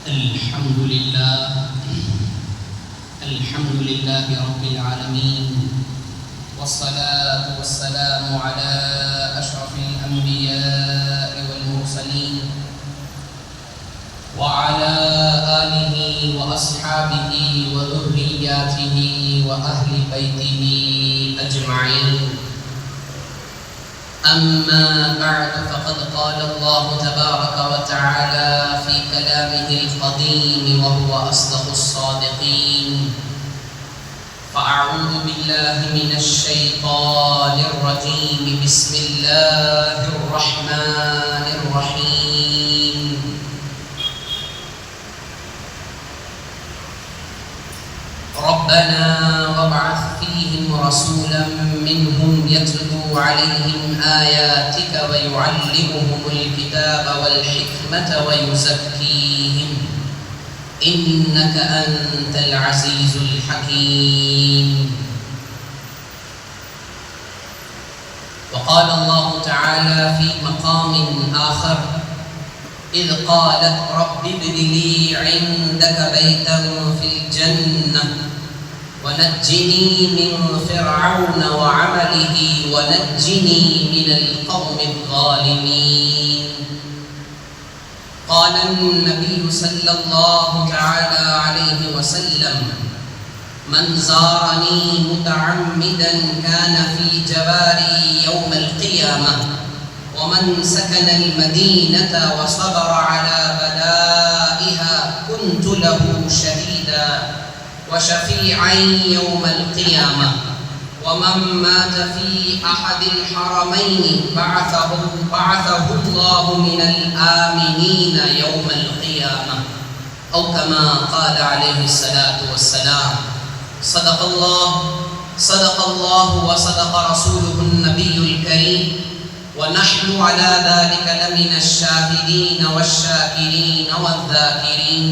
الحمد لله رب العالمين، والصلاة والسلام على أشرف الأنبياء والمرسلين وعلى آله وأصحابه وذرياته وأهل بيته أجمعين. أما بعد، فقد قال الله تبارك وتعالى في كلامه القديم وهو أصدق الصادقين: فأعوذ بالله من الشيطان الرجيم، بسم الله الرحمن الرحيم. ربنا وابعث فيهم رسولا منهم يتلو عليهم آياتك ويعلمهم الكتاب والحكمة ويزكيهم إنك أنت العزيز الحكيم. وقال الله تعالى في مقام آخر: إذ قالت رب ابن لي عندك بيتا في الجنة ونجني من فرعون وعمله ونجني من القوم الظالمين. قال النبي صلى الله تعالى عليه وسلم: من زارني متعمدا كان في جواري يوم القيامة، ومن سكن المدينة وصبر على بلائها كنت له شهيدا وشفيعا يوم القيامة، ومن مات في أحد الحرمين بعثه الله من الآمنين يوم القيامة، أو كما قال عليه الصلاة والسلام. صدق الله وصدق رسوله النبي الكريم، ونحن على ذلك لمن الشاهدين والشاكرين والذاكرين،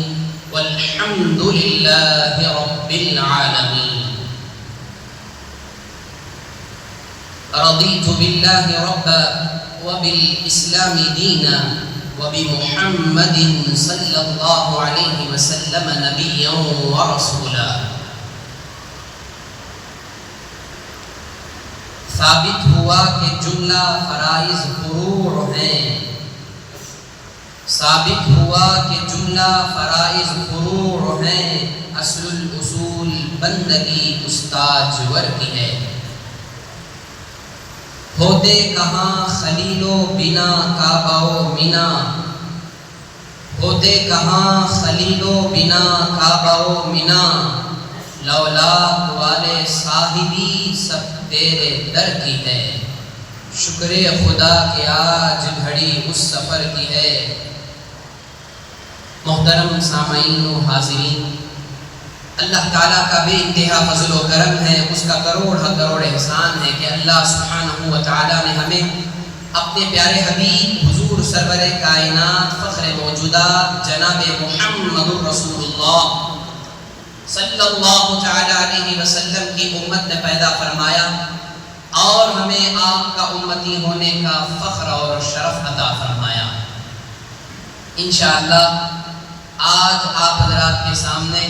والحمد لله رب العالمين. رضيت بالله ربا وبالإسلام دينا وبمحمد صلى الله عليه وسلم نبيا ورسولا. ثابت ہوا کہ جملہ فرائض فروع ہیں، ثابت ہوا کہ جملہ فرائض فروع ہیں، اصل الاصول بندگی استاجور کی ہے. ہوتے کہاں خلیل و بنا کعبہ و منا، ہوتے کہاں خلیل و بنا کعبہ و منا، لولاک والے صاحبی سب تیرے در کی ہے. شکر خدا کہ آج گھڑی اس سفر کی ہے. محترم سامعین و حاضرین، اللہ تعالیٰ کا بے انتہا فضل و کرم ہے، اس کا کروڑ احسان ہے کہ اللہ سبحانہ و تعالیٰ نے ہمیں اپنے پیارے حبیب حضور سرور کائنات فخر موجودات جناب محمد رسول اللہ صلی اللہ تعالیٰ علیہ وسلم کی امت نے پیدا فرمایا، اور ہمیں آپ کا امتی ہونے کا فخر اور شرف عطا فرمایا. انشاءاللہ آج آپ حضرات کے سامنے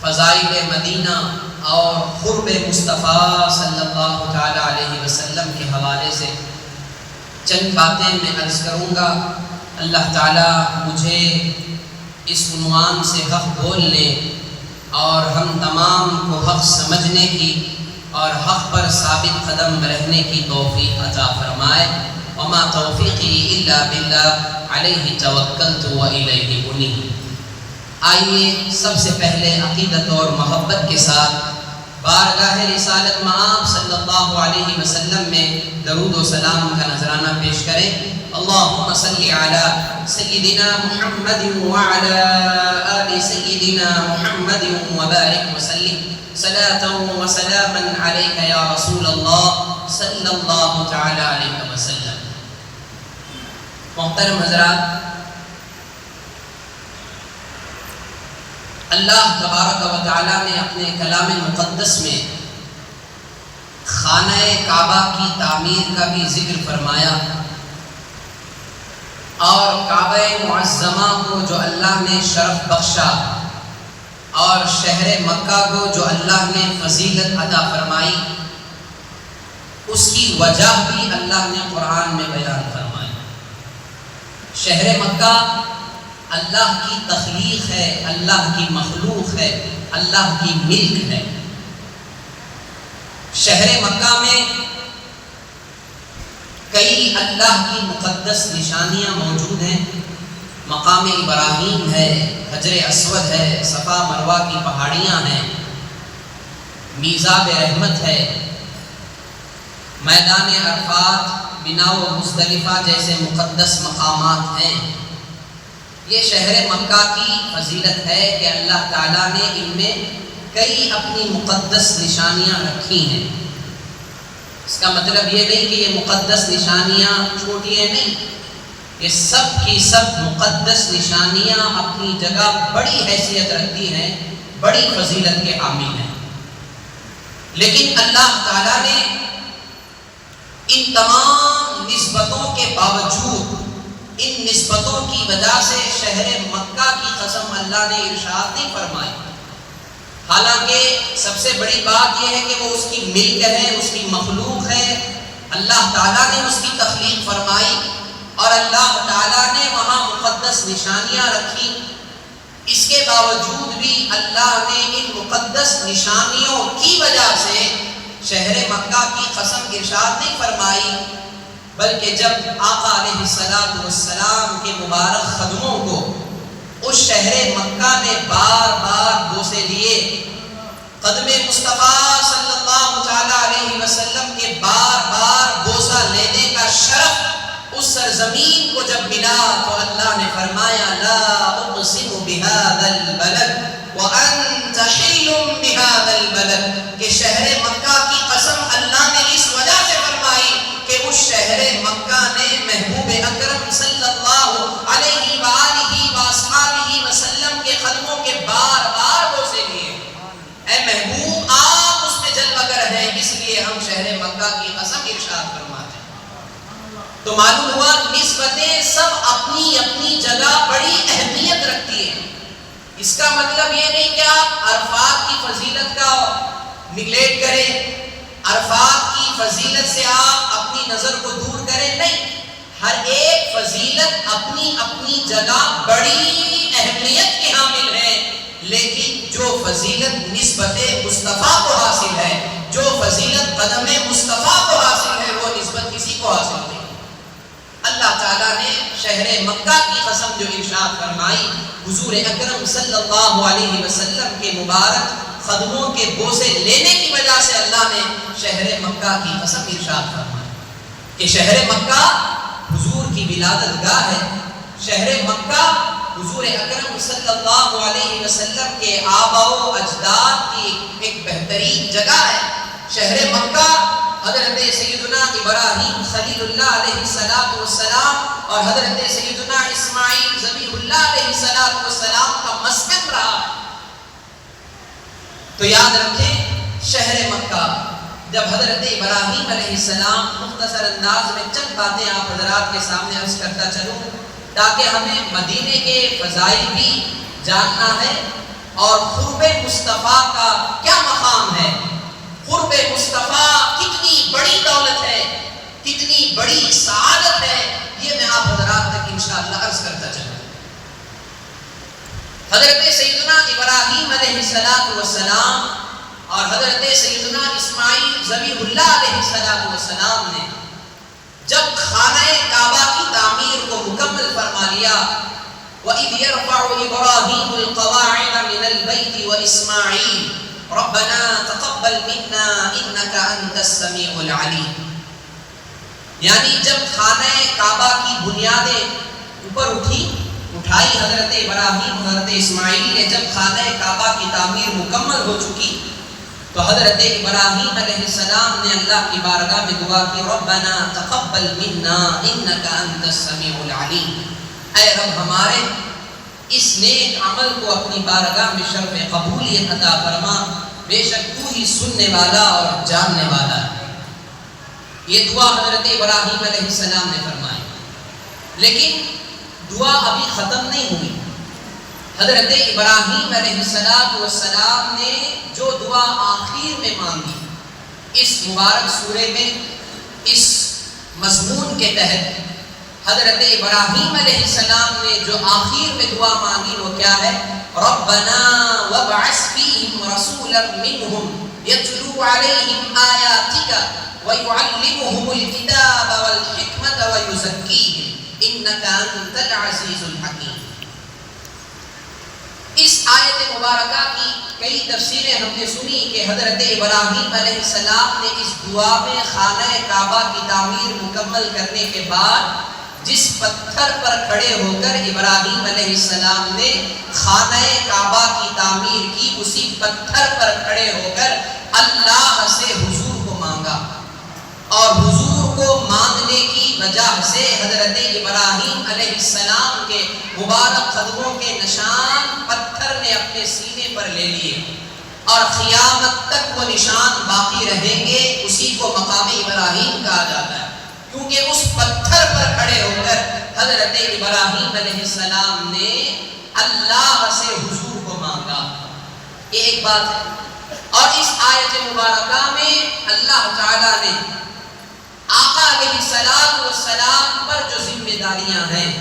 فضائل مدینہ اور قرب مصطفیٰ صلی اللہ تعالیٰ علیہ وسلم کے حوالے سے چند باتیں میں عرض کروں گا. اللہ تعالیٰ مجھے اس عنوان سے حق بولنے اور ہم تمام کو حق سمجھنے کی اور حق پر ثابت قدم رہنے کی توفیق عطا فرمائے. وما توفیقی الا باللہ علیہ توکلت والیہ انیب. آئیے سب سے پہلے عقیدت اور محبت کے ساتھ بارگاہ رسالت مآب صلی اللہ علیہ وسلم میں درود و سلام کا نذرانہ پیش کریں. اللہم صلی علی سیدنا محمد وعلی آل سیدنا محمد وبارک وسلم صلاة و سلاما علیک یا رسول اللہ صلی اللہ تعالی علیہ وسلم. محترم حضرات، اللہ تبارک و تعالی نے اپنے کلام مقدس میں خانہ کعبہ کی تعمیر کا بھی ذکر فرمایا. اور کعبہ معظمہ کو جو اللہ نے شرف بخشا اور شہر مکہ کو جو اللہ نے فضیلت عطا فرمائی، اس کی وجہ بھی اللہ نے قرآن میں بیان فرمائی۔ شہر مکہ اللہ کی تخلیق ہے، اللہ کی مخلوق ہے، اللہ کی ملک ہے۔ شہر مکہ میں کئی اللہ کی مقدس نشانیاں موجود ہیں۔ مقام ابراہیم ہے، حجر اسود ہے، صفا مروہ کی پہاڑیاں ہیں، میزاب رحمت ہے، میدان عرفات، بنا و مزدلفہ جیسے مقدس مقامات ہیں۔ یہ شہر مکہ کی فضیلت ہے کہ اللہ تعالیٰ نے ان میں کئی اپنی مقدس نشانیاں رکھی ہیں۔ اس کا مطلب یہ نہیں کہ یہ مقدس نشانیاں چھوٹی ہیں، نہیں، یہ سب کی سب مقدس نشانیاں اپنی جگہ بڑی حیثیت رکھتی ہیں، بڑی فضیلت کے حامل ہیں۔ لیکن اللہ تعالیٰ نے ان تمام نسبتوں کے باوجود، ان نسبتوں کی وجہ سے شہر مکہ کی قسم اللہ نے ارشاد نہیں فرمائی۔ حالانکہ سب سے بڑی بات یہ ہے کہ وہ اس کی ملک ہے، اس کی مخلوق ہے، اللہ تعالیٰ نے اس کی تخلیق فرمائی اور اللہ تعالیٰ نے وہاں مقدس نشانیاں رکھی۔ اس کے باوجود بھی اللہ نے ان مقدس نشانیوں کی وجہ سے شہر مکہ کی قسم ارشاد نہیں فرمائی، بلکہ جب آقا علیہ السلام کے مبارک قدموں کو اس شہر مکہ نے بار بار بوسے لیے، قدم مصطفیٰ صلی اللہ تعالیٰ علیہ وسلم کے بار بار بوسہ لینے کا شرف اس سرزمین کو جب ملا تو اللہ نے فرمایا لا اقسم بهذا البلد وانت حل بهذا البلد، کہ شہر مکہ کی قسم اللہ نے اس وجہ سے فرمائی کہ اس شہر مکہ نے محبوب اکرم صلی اللہ علیہ وآلہ وآصحابہ وسلم کے قدموں کے بار بار بوسے لیے۔ اے محبوب آپ اس میں جلوہ گر ہیں، اس لیے ہم شہر مکہ کی قسم ارشاد فرماتے ہیں۔ تو معلوم ہوا نسبتیں سب اپنی اپنی جگہ بڑی اہمیت رکھتی ہیں۔ اس کا مطلب یہ نہیں کہ آپ عرفات کی فضیلت کا نگلیکٹ کریں، عرفات کی فضیلت سے آپ اپنی نظر کو دور کریں، نہیں، ہر ایک فضیلت اپنی اپنی جگہ بڑی اہمیت کی حامل ہے، لیکن جو فضیلت نسبت مصطفیٰ کو حاصل ہے، جو فضیلت قدم مصطفیٰ کو حاصل ہے، وہ نسبت کسی کو حاصل نہیں۔ اللہ تعالیٰ نے شہر مکہ کی قسم جو ارشاد فرمائی، حضور اکرم صلی اللہ علیہ وسلم کے مبارک قدموں کے بوسے لینے کی وجہ سے اللہ نے شہر مکہ کی قسم ارشاد فرمائی کہ شہر مکہ حضور کی ولادت گاہ ہے، شہر مکہ حضور اکرم صلی اللہ علیہ وسلم کے آباء و اجداد کی ایک بہترین جگہ ہے۔ شہر مکہ حضرت سیدنا ابراہیم خلیل اللہ علیہ السلام اور حضرت سیدنا اسماعیل ذبیح اللہ علیہ السلام کا مسکن رہا ہے۔ تو یاد رکھیں شہر مکہ، جب حضرت ابراہیم علیہ السلام، مختصر انداز میں چند باتیں آپ حضرات کے سامنے عرض کرتا چلوں تاکہ ہمیں مدینے کے فضائل بھی جاننا ہے اور قرب مصطفیٰ کا کیا مقام ہے، قرب مصطفیٰ کتنی بڑی دولت ہے، کتنی بڑی سعادت ہے، یہ میں آپ حضرات تک انشاءاللہ عرض کرتا چلوں۔ حضرت سیدنا ابراہیم علیہ السلام اور حضرت سیدنا اسماعیل ذبیح اللہ علیہ السلام نے جب خانہ کعبہ کی تعمیر کو مکمل فرما لیا، وَإِذْ يَرْفَعُ إِبْرَاهِيمُ الْقَوَاعِدَ مِنَ الْبَيْتِ وَإِسْمَاعِيلُ رَبَّنَا تَقَبَّلْ مِنَّا إِنَّكَ أَنْتَ السَّمِيعُ الْعَلِيمُ، یعنی جب خانہ کعبہ کی بنیادیں اوپر اٹھائی حضرت ابراہیم حضرت اسماعیل نے، جب خانہ کعبہ کی تعمیر مکمل ہو چکی تو حضرت ابراہیم علیہ السلام نے اللہ کی بارگاہ میں دعا کی ربنا تقبل منا انک انت السمیع العلیم، اے رب ہمارے اس نیک عمل کو اپنی بارگاہ میں شرف قبولیت عطا فرما، بے شک تو ہی سننے والا اور جاننے والا ہے۔ یہ دعا حضرت ابراہیم علیہ السلام نے فرمائی، لیکن دعا ابھی ختم نہیں ہوئی. حضرت ابراہیم علیہ السلام نے جو دعا آخر میں مانگی اس مبارک سورے میں، اس مضمون کے تحت حضرت ابراہیم علیہ السلام نے جو آخر میں دعا مانگی وہ کیا ہے؟ ربنا وابعث فیہم رسولا منہم یتلو علیہم آیاتک ویعلمہم الکتاب والحکمت ویزکیہم انک انت العزیز الحکیم. اس آیت مبارکہ کی کئی تفسیریں ہم نے سنی کہ حضرت ابراہیم علیہ السلام نے اس دعا میں خانہ کعبہ کی تعمیر مکمل کرنے کے بعد جس پتھر پر کھڑے ہو کر ابراہیم علیہ السلام نے خانہ کعبہ کی تعمیر کی، اسی پتھر پر کھڑے ہو کر اللہ سے حضور کو مانگا، اور حضور کو مانگنے کی وجہ سے حضرت ابراہیم علیہ السلام کے مبارک قدموں کے نشان پتھر نے اپنے سینے پر لے لیے، اور قیامت تک وہ نشان باقی رہیں گے. اسی کو مقام ابراہیم کہا جاتا ہے، کیونکہ اس پتھر پر کھڑے ہو کر حضرت ابراہیم علیہ السلام نے اللہ سے حضور کو مانگا. یہ ایک بات ہے. اور اس آیت مبارکہ میں اللہ تعالیٰ نے آقا علیہ السلام پر جو ذمہ داریاں ہیں،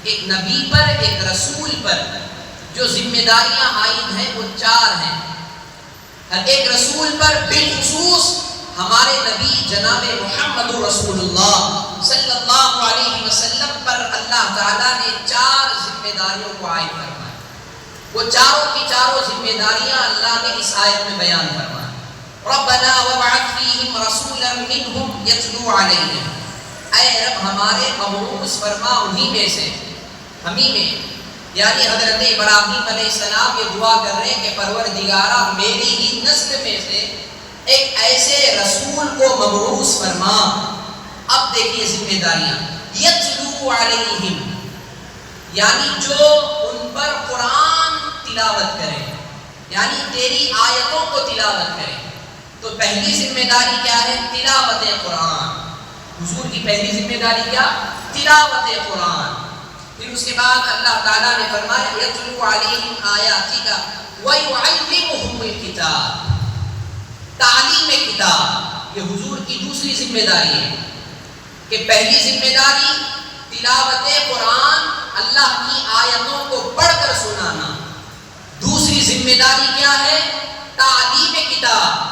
ایک نبی پر، ایک رسول پر جو ذمہ داریاں عائد ہیں وہ 4 ہیں. ہر ایک رسول پر بالخصوص ہمارے نبی جناب محمد رسول اللہ صلی اللہ علیہ وسلم پر اللہ تعالیٰ نے 4 ذمہ داریوں کو عائد فرمایا. وہ چاروں کی چاروں ذمہ داریاں اللہ نے اس آیت میں بیان فرمایا. ربنا وابعث فیہم رسولا منہم یتلو علیہم، اے رب ہمارے مبعوث فرما انہی میں سے، ہمیں میں، یعنی حضرت ابراہیم علیہ السلام یہ دعا کر رہے ہیں کہ پروردگارہ میری ہی نسل میں سے ایک ایسے رسول کو مبعوث فرما. اب دیکھیے ذمہ داریاں، یتلو علیہم یعنی جو ان پر قرآن تلاوت کرے، یعنی تیری آیتوں کو تلاوت کرے. تو پہلی ذمہ داری کیا ہے؟ تلاوت قرآن. حضور کی پہلی ذمہ داری کیا؟ تلاوت قرآن. پھر اس کے بعد اللہ تعالیٰ نے فرمایا یتلو علیہم آیاتک ویعلمہم الکتاب، تعلیم کتاب. یہ حضور کی دوسری ذمہ داری ہے کہ پہلی ذمہ داری تلاوت قرآن، اللہ کی آیتوں کو پڑھ کر سنانا. دوسری ذمہ داری کیا ہے؟ تعلیم کتاب،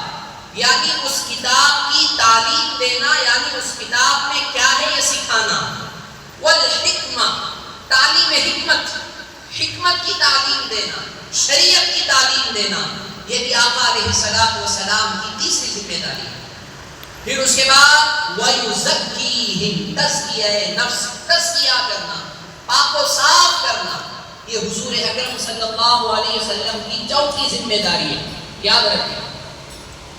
یعنی اس کتاب کی تعلیم دینا، یعنی اس کتاب میں کیا ہے یہ سکھانا. والحکمہ، تعلیم حکمت، حکمت کی تعلیم دینا، شریعت کی تعلیم دینا. یہ بھی آقا علیہ السلام کی تیسری ذمہ داری ہے. پھر اس کے بعد وَيُزَكِّيهِمْ، تزکیہ نفس، تزکیہ کرنا، پاک و صاف کرنا. یہ حضور اکرم صلی اللہ علیہ وسلم کی چوتھی ذمہ داری ہے. یاد رکھیں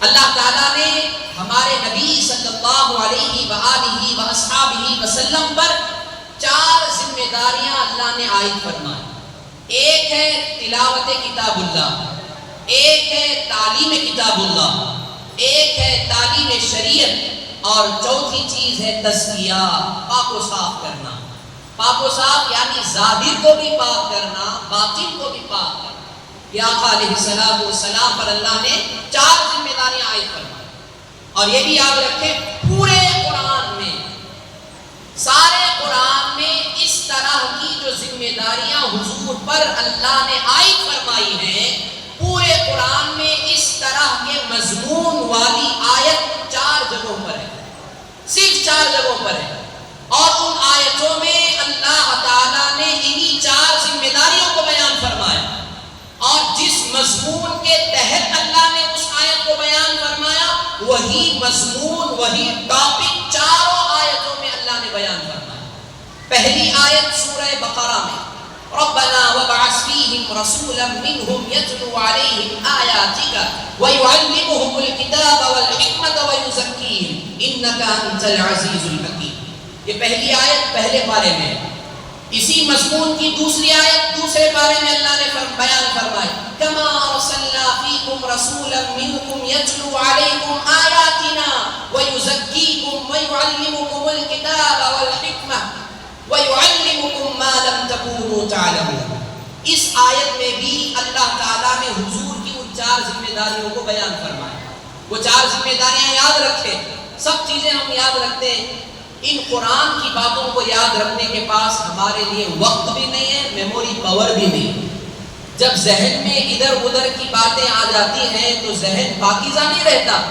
اللہ تعالیٰ نے ہمارے نبی صلی اللہ علیہ وآلہ وآصحابہ وسلم پر 4 ذمہ داریاں اللہ نے عائد فرمائی. ایک ہے تلاوت کتاب اللہ، ایک ہے تعلیم کتاب اللہ، ایک ہے تعلیم شریعت، اور چوتھی چیز ہے تزکیہ، پاک و صاف کرنا. پاک و صاف یعنی ظاہر کو بھی پاک کرنا، باطن کو بھی پاک کرنا. یہ آقا علیہ السلام پر اللہ نے 4 ذمہ داریاں عائد فرمائی. اور یہ بھی یاد رکھیں پورے قرآن میں، سارے قرآن میں اس طرح کی جو ذمہ داریاں حضور پر اللہ نے عائد فرمائی ہیں، پورے قرآن میں اس طرح کے مضمون والی آیت 4 جگہوں پر ہے، صرف 4 جگہوں پر ہے. اور ان آیتوں میں اللہ تعالیٰ نے انہی 4 ذمہ داریوں کو بیان فرمایا. اور جس مضمون کے تحت اللہ نے اس آیت کو بیان فرمایا، وہی مضمون، وہی ٹاپک 4 آیتوں میں اللہ نے بیان فرمایا. پہلی آیت سورہ بقرہ میں ربنا وابعث فیہم رسولا منہم یتلو علیہم آیاتک ویعلمہم الکتاب والحکمت ویزکیہم انک انت العزیز الحکیم. یہ پہلی آیت پہلے پارے میں. اسی مضمون کی دوسری آیت دوسرے پارے میں اللہ نے بیان فرمائی کما ارسلنا فیکم رسولا منکم یتلو علیکم آیاتنا ویزکیکم ویعلمکم الکتاب والحکمہ ویعلمکم ما لم تكونوا تعلمون. اس آیت میں بھی اللہ تعالیٰ نے حضور کی ان 4 ذمہ داریوں کو بیان فرمایا. وہ 4 ذمہ داریاں یاد رکھیں. سب چیزیں ہم یاد رکھتے ہیں، ان قرآن کی باتوں کو یاد رکھنے کے پاس ہمارے لیے وقت بھی نہیں ہے، میموری پاور بھی نہیں. جب ذہن میں ادھر ادھر کی باتیں آ جاتی ہیں تو ذہن پاکیزہ نہیں رہتا،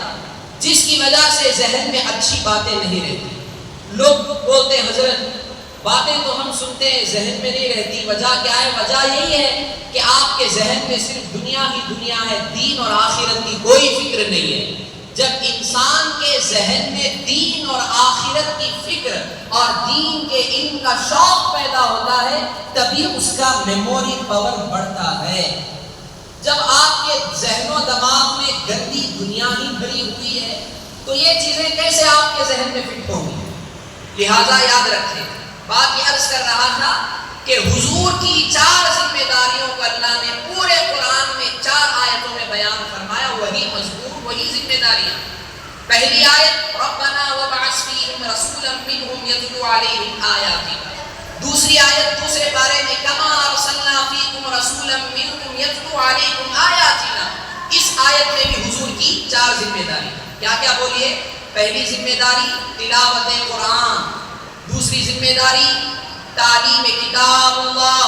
جس کی وجہ سے ذہن میں اچھی باتیں نہیں رہتی. لوگ بولتے ہیں حضرت باتیں تو ہم سنتے ہیں ذہن میں نہیں رہتی، وجہ کیا ہے؟ وجہ یہی ہے کہ آپ کے ذہن میں صرف دنیا ہی دنیا ہے، دین اور آخرت کی کوئی فکر نہیں ہے. جب انسان کے ذہن میں دین اور آخرت کی فکر اور دین کے علم کا شوق پیدا ہوتا ہے تبھی اس کا میموری پاور بڑھتا ہے. جب آپ کے ذہن و دماغ میں گندی دنیا ہی بھری ہوئی ہے تو یہ چیزیں کیسے آپ کے ذہن میں فٹ ہوں گی؟ لہٰذا یاد رکھیں. بات یہ عرض کر رہا تھا کہ حضور کی 4 ذمہ داریوں کو اللہ نے پورے قرآن میں 4 آیتوں میں بیان فرمایا. وہی مضمون، وہی ذمہ داریاں. پہلی آیت ربنا وابعث فیہم رسولا منہم یتلو علیہم آیاتک. دوسری آیت دوسرے بارے میں کما ارسلنا فیکم رسولا منکم یتلو علیکم آیاتنا. اس آیت میں بھی حضور کی 4 ذمہ داری. کیا کیا بولیے؟ پہلی ذمہ داری تلاوت قرآن، دوسری ذمہ داری تعلیم کتاب اللہ،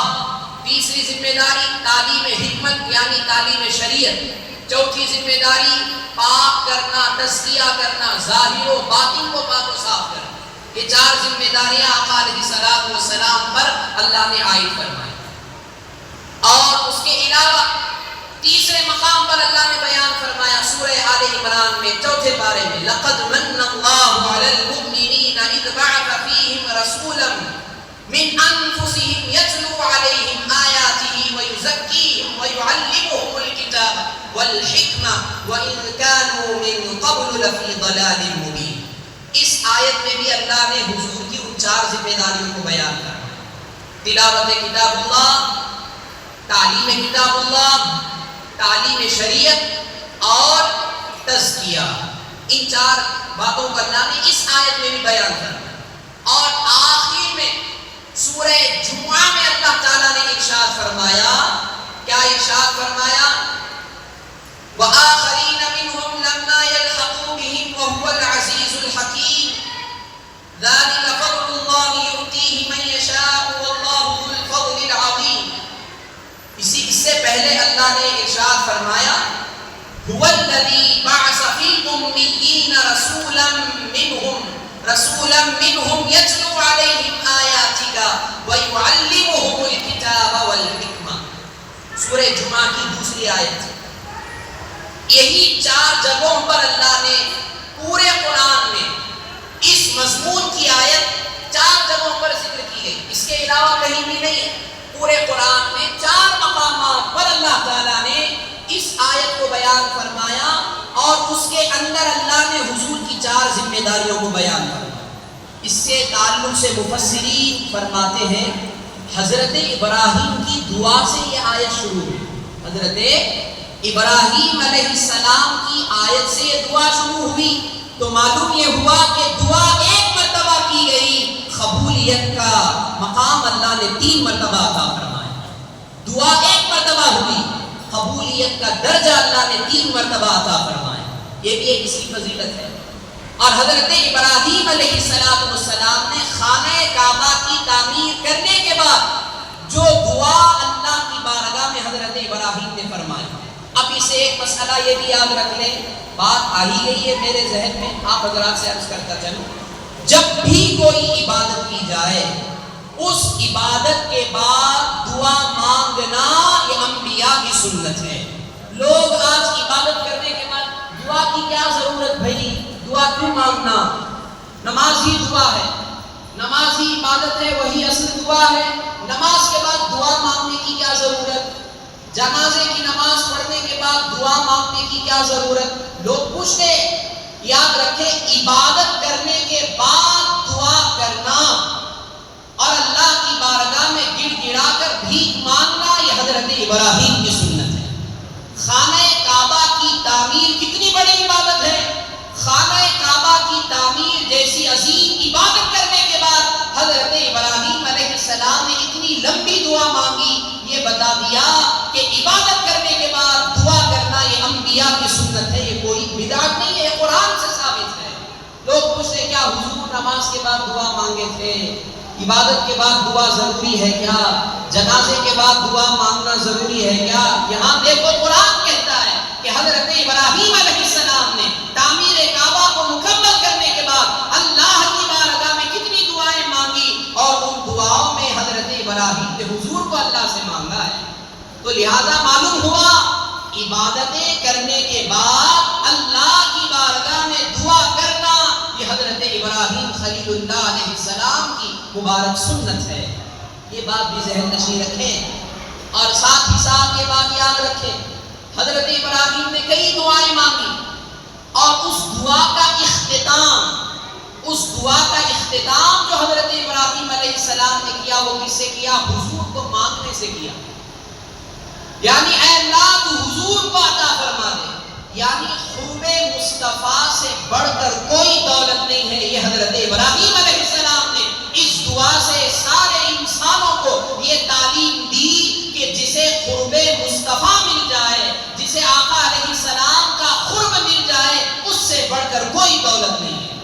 تیسری ذمہ داری تعلیم حکمت یعنی تعلیم شریعت، چوتھی ذمہ داری پاک کرنا، تزکیہ کرنا، ظاہر و باطن کو پاک و صاف کرنا. یہ 4 ذمہ داریاں آقا علیہ الصلوۃ والسلام پر اللہ نے عائد فرمائی. اور اس کے علاوہ تیسرے مقام پر اللہ نے بیان فرمایا سورہ آل عمران میں 4 پارے میں لقد من اللہ علی المؤمنین اذ بعث فیہم رسولا من انفسہم یتلو علیہم آیاتہ ویزکیہم ویعلمہم الکتاب والحکمہ وإن كانوا من قبل لفی ضلال مبین. اس آیت میں بھی اللہ نے حضور کی ان 4 ذمہ داریوں کو بیان کرا. تلاوت کتاب اللہ، تعلیم کتاب اللہ، تعلیم شریعت اور تزکیہ. ان 4 باتوں کو اللہ نے اس آیت میں بھی بیان کرا. اور آخر میں سورہ جمعہ میں اللہ تعالیٰ نے ارشاد فرمایا. کیا ارشاد فرمایا؟ وآخرین منہم لما یلحقوا بہم وہو العزیز الحکیم ذلک فضل اللہ یؤتیہ من یشاء واللہ ذو الفضل العظیم. اس سے پہلے اللہ نے ارشاد فرمایا هو الذی بعث فی الامیین رسولا منہم یتلو علیہم آیاتک ویعلمہم الکتاب والحکمہ. سورہ جمعہ کی دوسری آیت. یہی 4 جگہوں پر اللہ نے پورے قرآن میں اس مضمون کی آیت 4 جگہوں پر ذکر کی گئی. اس کے علاوہ کہیں بھی نہیں ہے. پورے قرآن میں 4 مقامات پر اللہ تعالیٰ نے اس آیت کو بیان فرمایا اور اس کے اندر اللہ نے حضور کی 4 ذمہ داریوں کو بیان فرمایا. اس سے تعلق سے مفسرین فرماتے ہیں حضرت ابراہیم کی دعا سے یہ آیت شروع ہوئی. حضرت ابراہیم علیہ السلام کی آیت سے یہ دعا شروع ہوئی تو معلوم یہ ہوا کہ دعا ایک مرتبہ کی گئی، قبولیت کا مقام اللہ نے 3 مرتبہ عطا فرمایا. دعا ایک مرتبہ ہوئی، قبولیت کا درجہ اللہ نے 3 مرتبہ عطا فرمایا. یہ بھی ایک اس کی فضیلت ہے. اور حضرت ابراہیم علیہ السلام نے خانہ کعبہ کی تعمیر کرنے کے بعد جو دعا اللہ کی بارگاہ میں حضرت ابراہیم نے فرمائی. اب اسے ایک مسئلہ یہ بھی یاد رکھ لیں، بات آ ہی گئی ہے میرے ذہن میں، آپ حضرات سے عرض کرتا چلوں. جب بھی کوئی عبادت کی جائے اس عبادت کے بعد دعا مانگنا یہ انبیاء کی سنت ہے. لوگ آج عبادت کرنے کے بعد دعا کی کیا ضرورت بھائی، دعا کیوں مانگنا؟ نماز ہی دعا ہے، نماز ہی عبادت ہے، وہی اصل دعا ہے. نماز کے بعد دعا مانگنے کی کیا ضرورت؟ جنازے کی نماز پڑھنے کے بعد دعا مانگنے کی کیا ضرورت؟ لوگ پوچھتے. یاد رکھیں عبادت کرنے کے بعد دعا کرنا اور اللہ کی بارگاہ میں گڑ گڑا کر بھیک مانگنا یہ حضرت ابراہیم کی سنت ہے. خانہ کعبہ کی تعمیر کتنی بڑی عبادت ہے. خانہ کعبہ کی تعمیر جیسی عظیم عبادت کرنے کے بعد حضرت ابراہیم علیہ السلام نے اتنی لمبی دعا مانگی، یہ بتا دیا کہ عبادت کرنے کے بعد دعا کرنا یہ انبیاء کی سنت ہے، یہ کوئی بدعت نہیں ہے، یہ قرآن سے ثابت ہے۔ لوگ پوچھتے کیا حضور نماز کے بعد دعا مانگے تھے؟ عبادت کے بعد دعا ضروری ہے کیا؟ جنازے کے بعد دعا مانگنا ضروری ہے کیا؟ یہاں دیکھو قرآن کہتا ہے کہ حضرت ابراہیم علیہ السلام نے تعمیر کعبہ کو مکمل کرنے کے بعد اللہ کی بارگاہ میں کتنی دعائیں مانگی، اور ان دعاؤں میں حضرت ابراہیم نے حضور کو اللہ سے مانگا ہے۔ تو لہذا معلوم ہوا عبادتیں کرنے کے بعد اللہ کی بارگاہ میں دعا کرنا یہ حضرت ابراہیم خلیل اللہ علیہ السلام کی مبارک سنت ہے۔ یہ بات بھی ذہن نشین رکھیں، اور ساتھ ہی ساتھ یہ بات یاد رکھیں، حضرت ابراہیم نے کئی دعائیں مانگی، اور اس دعا کا اختتام جو حضرت ابراہیم علیہ السلام نے کیا وہ کس سے کیا؟ حضور کو مانگنے سے کیا، یعنی اے اللہ تو حضور کو عطا فرما دے، یعنی قرب مصطفیٰ سے بڑھ کر کوئی دولت نہیں ہے۔ یہ حضرت ابراہیم علیہ السلام نے اس دعا سے سارے انسانوں کو یہ تعلیم دی کہ جسے قرب مصطفیٰ مل جائے، جسے آقا علیہ السلام کا قرب مل جائے، اس سے بڑھ کر کوئی دولت نہیں ہے۔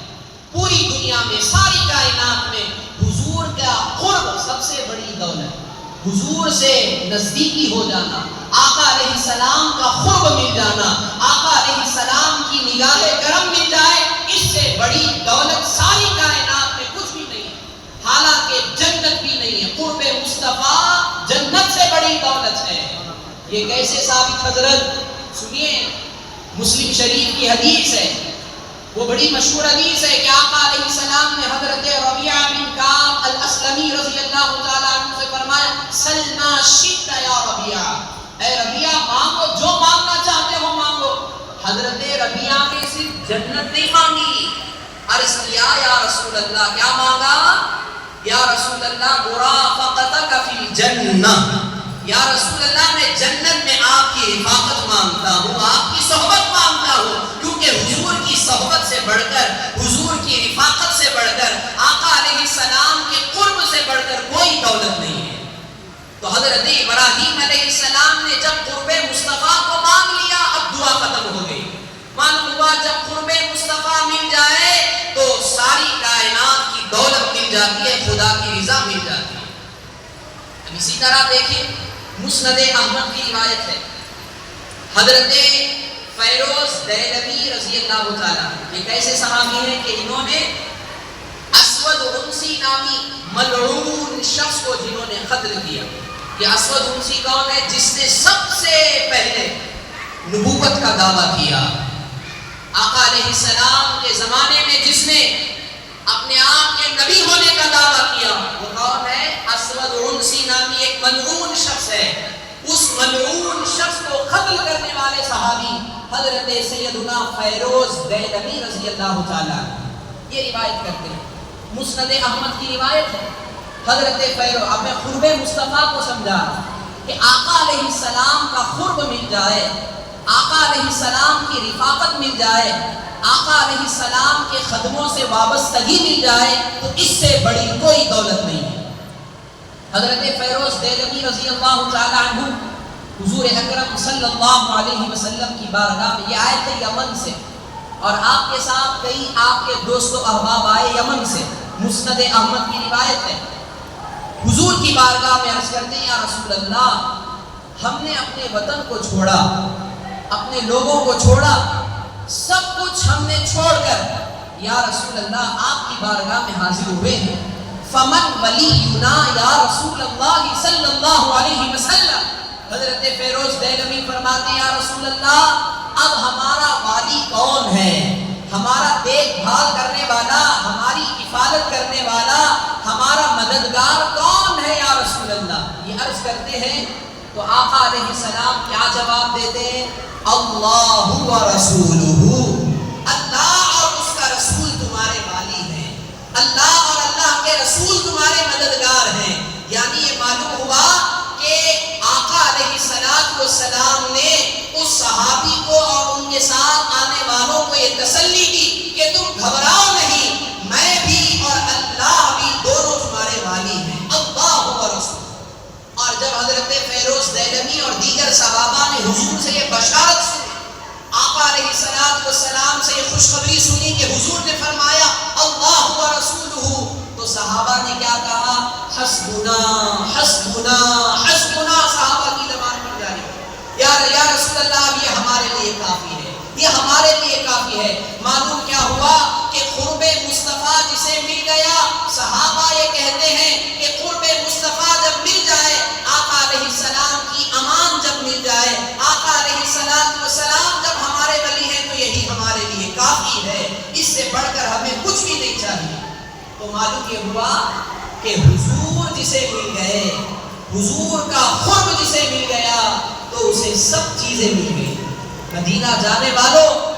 پوری دنیا میں ساری کائنات میں حضور کا قرب سب سے بڑی دولت، حضور سے نزدیکی ہو جانا، آقا علیہ السلام کا قرب مل جانا، آقا علیہ السلام کی نگاہ کرم مل جائے، اس سے بڑی دولت ساری کائنات میں کچھ بھی نہیں ہے، حالانکہ جنت بھی نہیں ہے۔ قرب مصطفیٰ جنت سے بڑی دولت ہے۔ یہ کیسے ثابت حضرت؟ سنیے، مسلم شریف کی حدیث ہے، وہ بڑی مشہور حدیث ہے کہ آقا علیہ السلام نے حضرت ربیعہ بن کعب الاسلمی رضی اللہ تعالیٰ عنہ سے فرمایا سلما شئت یا ربیعہ، اے ربیعہ مانگو، جو مانگنا چاہتے ہو مانگو۔ حضرت ربیعہ نے صرف جنت نہیں مانگی، عرض کیا یا رسول اللہ، کیا مانگا؟ یا رسول اللہ مرافقتک فی الجنہ، یا رسول اللہ میں جنت میں آپ کی رفاقت مانگتا ہوں، آپ کی صحبت مانگتا ہوں، کیونکہ حضور کی صحبت سے بڑھ کر، حضور کی رفاقت سے بڑھ کر، آقا علیہ السلام کے قرب سے بڑھ کر کوئی دولت نہیں ہے۔ تو حضرت ابراہیم علیہ السلام نے جب قرب مصطفیٰ کو مانگ لیا، اب دعا ختم ہو گئی۔ معلوم ہوا جب قرب مصطفیٰ مل جائے تو ساری کائنات کی دولت مل جاتی ہے، خدا کی رضا مل جاتی ہے۔ اب اسی طرح دیکھیں، مسند احمد کی روایت ہے، حضرت فیروز دہلوی رضی اللہ تعالیٰ، ایک ایسے صحابی ہیں کہ انہوں نے اسود عنسی نامی ملعون شخص کو جنہوں نے قتل کیا۔ یہ اسود عنسی کون ہے؟ جس نے سب سے پہلے نبوت کا دعویٰ کیا، آقا علیہ السلام کے زمانے میں جس نے اپنے آپ کے نبی ہونے کا دعویٰ کیا، وہ کون ہے؟ اسود عنسی نامی ایک ملعون شخص ہے۔ اس ملعون شخص کو قتل کرنے والے صحابی حضرت سیدنا فیروز دہلوی رضی اللہ تعالیٰ یہ روایت کرتے ہیں، مسند احمد کی روایت ہے۔ حضرت فیروز، اب میں قرب مصطفیٰ کو سمجھا کہ آقا علیہ السلام کا قرب مل جائے، آقا علیہ السلام کی رفاقت مل جائے، آقا علیہ السلام کے خدموں سے وابستگی مل جائے، تو اس سے بڑی کوئی دولت نہیں ہے۔ حضرت فیروز دہلوی رضی اللہ تعالیٰ عنہ حضور اکرم صلی اللہ علیہ وسلم کی بارگاہ میں، یہ آئے تھے یمن سے، اور آپ کے ساتھ کئی آپ کے دوست و احباب آئے یمن سے، مسند احمد کی روایت ہے۔ حضور کی بارگاہ میں عرض کرتے ہیں یا رسول اللہ، ہم نے اپنے وطن کو چھوڑا، اپنے لوگوں کو چھوڑا، سب کچھ ہم نے چھوڑ کر یا رسول اللہ آپ کی بارگاہ میں حاضر ہوئے ہیں، فمن ولینا یا رسول اللہ صلی اللہ علیہ وسلم۔ حضرت فیروز دہلوی فرماتے ہیں یا رسول اللہ، اب ہمارا والی کون ہے؟ ہمارا دیکھ بھال کرنے والا، ہماری حفاظت کرنے والا، ہمارا مددگار کون ہے یا رسول اللہ؟ یہ عرض کرتے ہیں تو آقا علیہ السلام کیا جواب دیتے ہیں؟ اللہ و رسولہ، اللہ اور اس کا رسول تمہارے والی ہیں، اللہ اور اللہ کے رسول تمہارے مددگار ہیں۔ یعنی یہ معلوم ہوا کہ آقا علیہ السلام نے اس صحابی کو اور ان کے ساتھ آنے والوں کو یہ تسلی دی کہ تم گھبراؤ نہیں، میں بھی اور اللہ بھی دونوں تمہارے والی ہیں، اللہ و رسول۔ والسلام سے یہ خوشخبری سنی کہ حضور نے فرمایا اللہ و رسولہ، تو صحابہ نے کیا کہا؟ حسبنا حسبنا حسبنا، صحابہ کی زبان پر جاری ہو، یا رسول اللہ اب یہ ہمارے لیے کافی ہے، یہ ہمارے لیے کافی ہے۔ معلوم کیا ہوا کہ قرب مصطفیٰ جسے مل گیا، صحابہ یہ کہتے ہیں کہ قرب مصطفیٰ جب مل جائے، آقا علیہ السلام کی امان جب مل جائے، آقا علیہ السلام جب ہمارے ولی ہیں تو یہی ہمارے لیے کافی ہے، اس سے بڑھ کر ہمیں کچھ بھی نہیں چاہیے۔ تو معلوم یہ ہوا کہ حضور جسے مل گئے، حضور کا قرب جسے مل گیا تو اسے سب چیزیں مل گئی۔ مدینہ جانے والوں،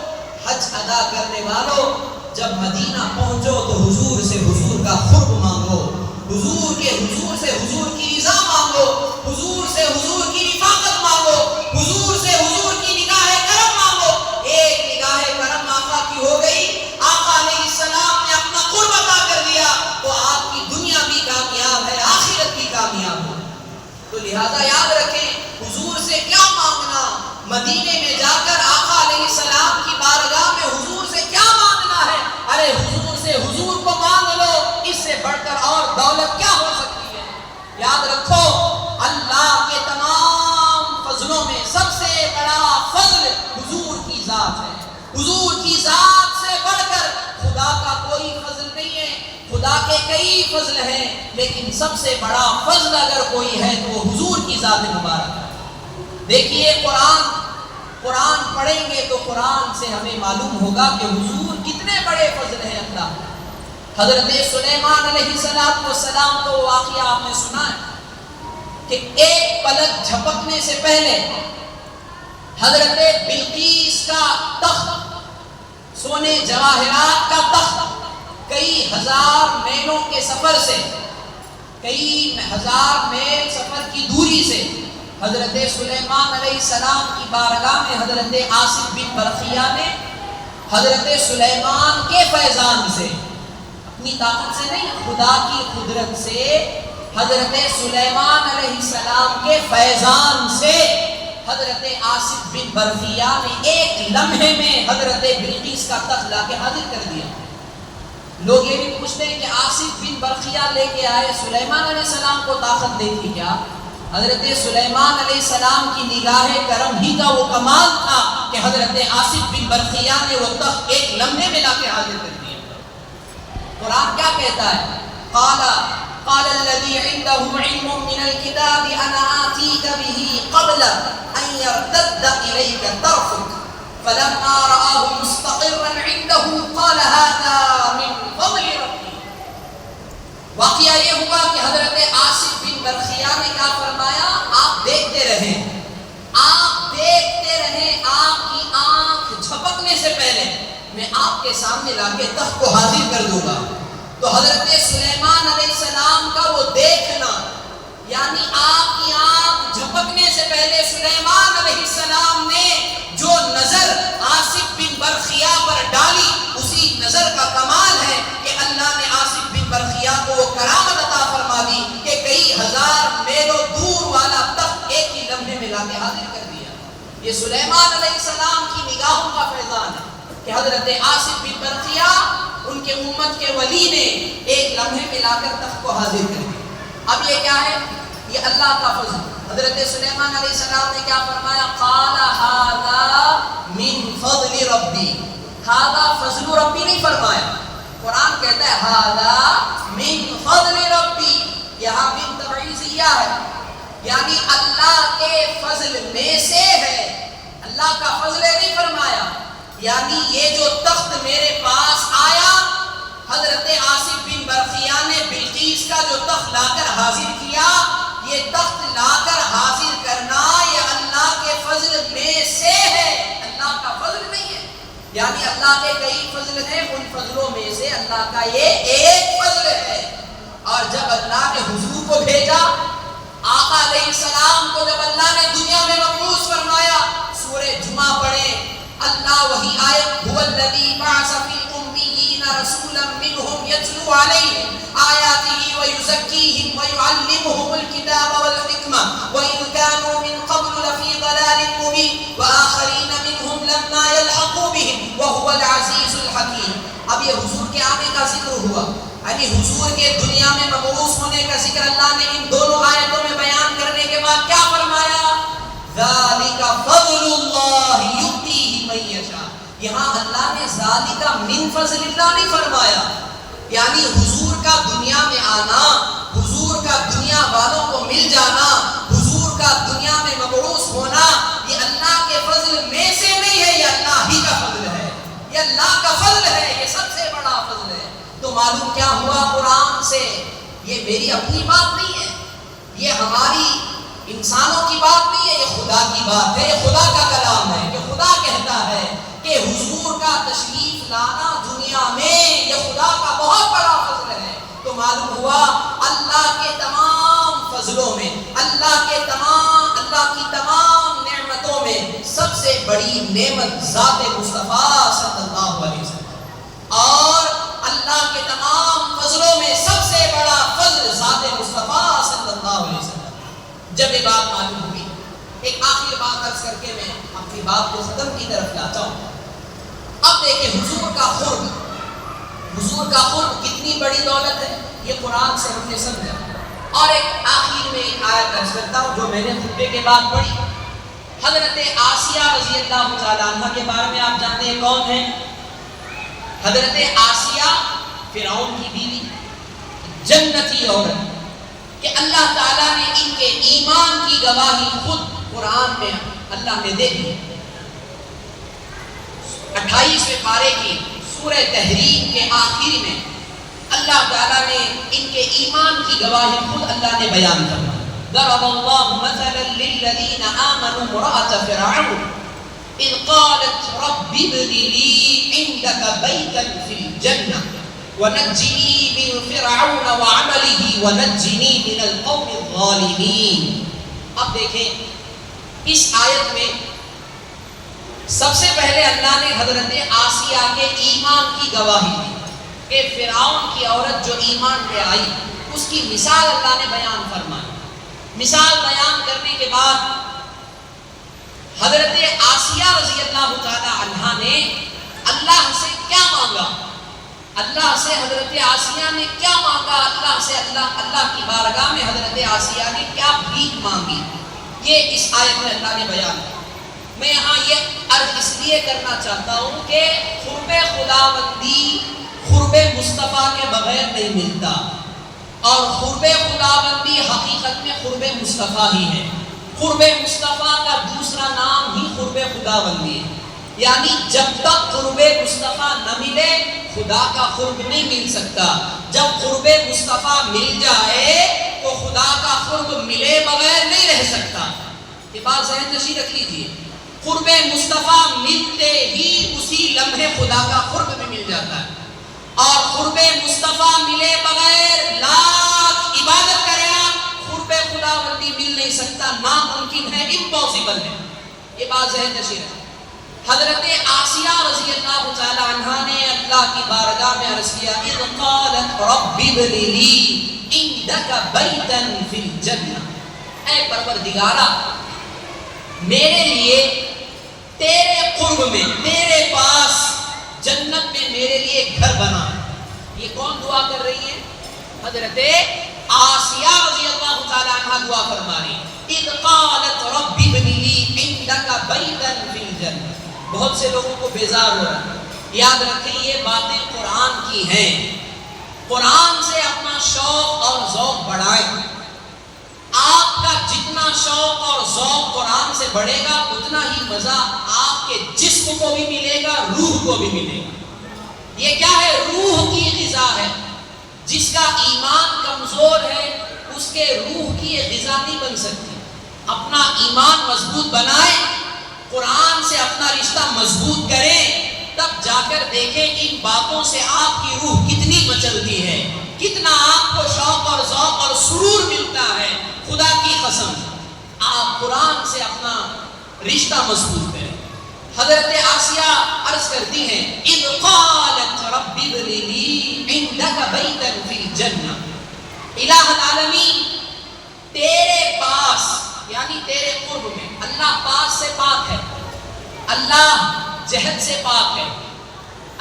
حج ادا کرنے والوں، جب مدینہ پہنچو تو حضور سے حضور کا قرب مانگو، حضور سے حضور کی رضا مانگو، حضور سے حضور کی رفاقت مانگو، حضور سے حضور کی نگاہ کرم مانگو۔ ایک نگاہ کرم آقا کی ہو گئی، آقا علیہ السلام نے اپنا قرب عطا کر دیا، تو آپ کی دنیا بھی کامیاب ہے، آخرت بھی کامیاب ہے۔ تو لہذا یاد رکھیں، حضور سے کیا مانگنا، مدینے میں جا کر آقا علیہ السلام کی بارگاہ میں حضور سے کیا مانگنا ہے؟ ارے حضور سے حضور کو مانگ لو، اس سے بڑھ کر اور دولت کیا ہو سکتی ہے؟ یاد رکھو، اللہ کے تمام فضلوں میں سب سے بڑا فضل حضور کی ذات ہے۔ حضور کی ذات سے بڑھ کر خدا کا کوئی فضل نہیں ہے۔ خدا کے کئی فضل ہیں، لیکن سب سے بڑا فضل اگر کوئی ہے تو وہ حضور کی ذات مبارک ہے۔ دیکھیے قرآن پڑھیں گے تو قرآن سے ہمیں معلوم ہوگا کہ حضور کتنے بڑے فضل ہیں اللہ۔ حضرت سلیمان علیہ السلام تو واقعہ آپ نے سنا ہے کہ ایک پلک جھپکنے سے پہلے حضرت بلقیس کا تخت، سونے جواہرات کا تخت، کئی ہزار میلوں کے سفر سے، کئی ہزار میل سفر کی دوری سے حضرت سلیمان علیہ السلام کی بارگاہ میں حضرت آصف بن برقیہ نے حضرت سلیمان کے فیضان سے، اپنی طاقت سے نہیں، خدا کی قدرت سے، حضرت سلیمان علیہ السلام کے فیضان سے حضرت آصف بن برقیہ نے ایک لمحے میں حضرت بلقیس کا تخت لا کے حاضر کر دیا۔ لوگ یہ بھی پوچھتے ہیں کہ آصف بن برقیہ لے کے آئے، سلیمان علیہ السلام کو طاقت نہیں تھی کیا؟ حضرت سلیمان علیہ السلام کی نگاہ کرم ہی کا وہ کمال تھا کہ حضرت آصف بن برقیہ نے وہ تخت ایک لمحے میں لا کے حاضر کر دیا۔ قرآن کیا کہتا ہے؟ قال الذي عنده علم من الكتاب انا آتيك به قبل ان يرتد اليك طرفك فلما رآه مستقرا عنده قال هذا من فضل ربي۔ واقعہ یہ ہوا کہ حضرت آصف بن برقیہ نے کیا فرمایا؟ آپ دیکھتے رہیں، آپ دیکھتے رہیں، آپ کی آنکھ جھپکنے سے پہلے میں آپ کے سامنے لا کے تخت کو حاضر کر دوں گا۔ تو حضرت سلیمان علیہ السلام کا وہ دیکھنا، یعنی آپ کی آنکھ جھپکنے سے پہلے سلیمان علیہ السلام نے جو نظر آصف بن برقیہ پر ڈالی، اسی نظر کا کمال ہے کہ اللہ نے آصف بن برقیہ کو وہ کرامت عطا فرما دی کہ کئی ہزار میلوں دور والا تخت ایک ہی لمحے میں لا کے حاضر کر دیا۔ یہ سلیمان علیہ السلام کی نگاہوں کا فیضان ہے کہ حضرت آصف بن برقیہ ان کے امت کے ولی نے ایک لمحے میں لا کر تخت کو حاضر کر دیا۔ اب یہ کیا ہے؟ یہ اللہ کا فضل۔ حضرت سلیمان علیہ السلام نے کیا فرمایا؟ قال هذا من فضل ربی۔ هذا فضل ربی نہیں فرمایا، قرآن کہتا ہے هذا من فضل ربی، یہاں من تبعیضیہ ہے، یعنی اللہ کے فضل میں سے ہے، اللہ کا فضل نہیں فرمایا۔ یعنی یہ جو تخت میرے پاس آیا، حضرت آصف بن برقیہ نے بلقیس کا جو تخت لا کر حاضر کیا، یہ تخت لا کر حاضر کرنا یہ اللہ کے فضل میں سے ہے، اللہ کا فضل نہیں ہے۔ یعنی اللہ کے کئی فضل ہیں، ان فضلوں میں سے اللہ کا یہ ایک فضل ہے۔ اور جب اللہ نے حضور کو بھیجا، آقا علیہ السلام کو جب اللہ نے دنیا میں مبعوث فرمایا، سورہ جمعہ پڑھیں، اللہ وہی آیت هو الذی بعث فی الامیین رسولا منہم یتلو علیہم آیاتہ ویزکیہم ویعلمہم الکتاب والحکمہ وإن كانوا من قبل لفی ضلال مبین وآخرین منہم لما یلحقوا بہم وهو العزیز الحکیم. اب یہ حضور کے آنے کا ذکر ہوا، یعنی حضور کے دنیا میں مبعوث ہونے کا ذکر اللہ نے ان دونوں آیتوں میں بیان کرنے کے بعد کیا فرمایا؟ ذالک فضل اللہ یؤتیہ من یشاء. یہاں اللہ نے ذالک من فضل اللہ نہیں فرمایا، یعنی حضور کا دنیا میں آنا، حضور کا دنیا والوں کو مل جانا، حضور کا دنیا میں مبعوث ہونا، یہ اللہ کے فضل میں سے نہیں ہے، یہ اللہ ہی کا فضل ہے، یہ اللہ کا فضل ہے، یہ سب سے بڑا فضل ہے. تو معلوم کیا ہوا قرآن سے؟ یہ میری اپنی بات نہیں ہے، یہ ہماری انسانوں کی بات نہیں ہے، یہ خدا کی بات ہے، یہ خدا کا کلام ہے کہ خدا کہتا ہے کہ حضور کا تشریف لانا دنیا میں یہ خدا کا بہت بڑا فضل ہے. تو معلوم ہوا اللہ کے تمام فضلوں میں، اللہ کی تمام نعمتوں میں سب سے بڑی نعمت ذات مصطفیٰ صلی اللہ علیہ وسلم، اور اللہ کے تمام فضلوں میں سب سے بڑا فضل ذات مصطفیٰ صلی اللہ علیہ وسلم. جب یہ بات معلوم ہوئی، ایک آخری بات عرض کر کے میں اپنی بات کو ختم کی طرف لاتا ہوں. اب دیکھیں حضور کا قرب کتنی بڑی دولت ہے، یہ قرآن سے ہم نے سمجھا. اور ایک آخر میں ایک آیت عرض کرتا ہوں جو میں نے خطبے کے بعد پڑھی. حضرت آسیہ رضی اللہ تعالیٰ عنہ کے بارے میں آپ جانتے ہیں کون ہیں؟ حضرت آسیہ فرعون کی بیوی، جنتی عورت، کہ اللہ تعالیٰ نے ان کے ایمان کی گواہی خود قرآن میں اللہ نے دے دی. 28ویں پارے کی سورہ تحریم کے آخری میں اللہ تعالیٰ نے ان کے ایمان کی گواہی خود اللہ نے بیان کرنا. ضرب اللہ مثلا للذین آمنوا امرأة فرعون اذ قالت رب ابن لی عندك بیتا فی الجنہ ونجنی من فرعون وعمله ونجنی من القوم الظالمین. اب دیکھیں اس آیت میں سب سے پہلے اللہ نے حضرت آسیہ کے ایمان کی گواہی دی کہ فرعون کی عورت جو ایمان لے آئی اس کی مثال اللہ نے بیان فرمائی. مثال بیان کرنے کے بعد حضرت آسیہ رضی اللہ تعالی عنہا نے اللہ سے کیا مانگا؟ اللہ سے حضرت آسیہ نے کیا مانگا؟ اللہ کی بارگاہ میں حضرت آسیہ نے کیا بھیک مانگی؟ یہ اس آیت میں اللہ نے بیان کیا. میں یہاں یہ عرض اس لیے کرنا چاہتا ہوں کہ قرب خداوندی قرب مصطفیٰ کے بغیر نہیں ملتا، اور قرب خداوندی حقیقت میں قرب مصطفیٰ ہی ہے. قرب مصطفیٰ کا دوسرا نام ہی قرب خداوندی ہے، یعنی جب تک قرب مصطفیٰ نہ ملے خدا کا قرب نہیں مل سکتا. جب قرب مصطفیٰ مل جائے تو خدا کا قرب ملے بغیر نہیں رہ سکتا. یہ بات ذہن نشین رکھ لیجیے. قرب مصطفیٰ ملتے ہی اسی لمحے خدا کا قرب بھی مل جاتا ہے، اور قرب مصطفیٰ ملے بغیر لاکھ عبادت کرے قرب خداوندی مل نہیں سکتا، ناممکن ہے، امپاسبل ہے. یہ بات ذہن نشین ہے. حضرت آسیہ رضی اللہ تعالی عنہا نے اللہ کی بارگاہ میں عرض کیا اذ قالت رب ابن لی عندک بیتا فی الجنہ، اے پروردگارا میرے لیے تیرے قرب میں تیرے پاس جنت میں میرے لیے گھر بنا. یہ کون دعا کر رہی ہے؟ حضرت آسیہ رضی اللہ تعالی عنہا دعا فرما رہی ہے اذ قالت رب ابن لی عندک بیتا فی الجنہ. بہت سے لوگوں کو بیزار ہو رہا ہے. یاد رکھیں یہ باتیں قرآن کی ہیں. قرآن سے اپنا شوق اور ذوق بڑھائیں. آپ کا جتنا شوق اور ذوق قرآن سے بڑھے گا اتنا ہی مزہ آپ کے جسم کو بھی ملے گا، روح کو بھی ملے گا. یہ کیا ہے؟ روح کی غذا ہے. جس کا ایمان کمزور ہے اس کے روح کی یہ غذا نہیں بن سکتی. اپنا ایمان مضبوط بنائیں، قرآن سے اپنا رشتہ مضبوط کریں، تب جا کر دیکھیں ان باتوں سے آپ کی روح کتنی مچلتی ہے، کتنا آپ کو شوق اور ذوق اور سرور ملتا ہے. خدا کی قسم آپ قرآن سے اپنا رشتہ مضبوط کریں. حضرت آسیہ عرض کرتی ہیں اذ قالت رب ابن لی عندک بیتا فی الجنہ. الہ العالمین تیرے پاس یعنی تیرے قرب میں. اللہ پاس سے پاک ہے، اللہ جہد سے پاک ہے،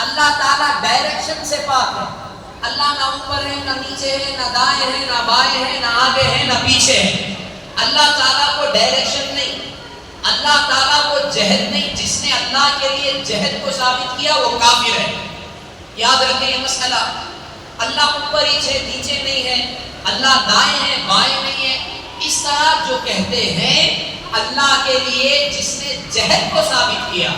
اللہ تعالیٰ ڈائریکشن سے پاک ہے. اللہ نہ اوپر ہے، نہ نیچے ہے، نہ دائیں ہے، نہ بائیں ہے، نہ آگے ہے، نہ پیچھے ہے. اللہ تعالیٰ کو ڈائریکشن نہیں، اللہ تعالیٰ کو جہد نہیں. جس نے اللہ کے لیے جہد کو ثابت کیا وہ کافر ہے. یاد رکھیں یہ مسئلہ. اللہ اوپر ہی ہے، نیچے نہیں ہے، اللہ دائیں ہے، بائیں نہیں ہے. اس طرح جو کہتے ہیں اللہ کے لیے جس نے جہد کو ثابت کیا،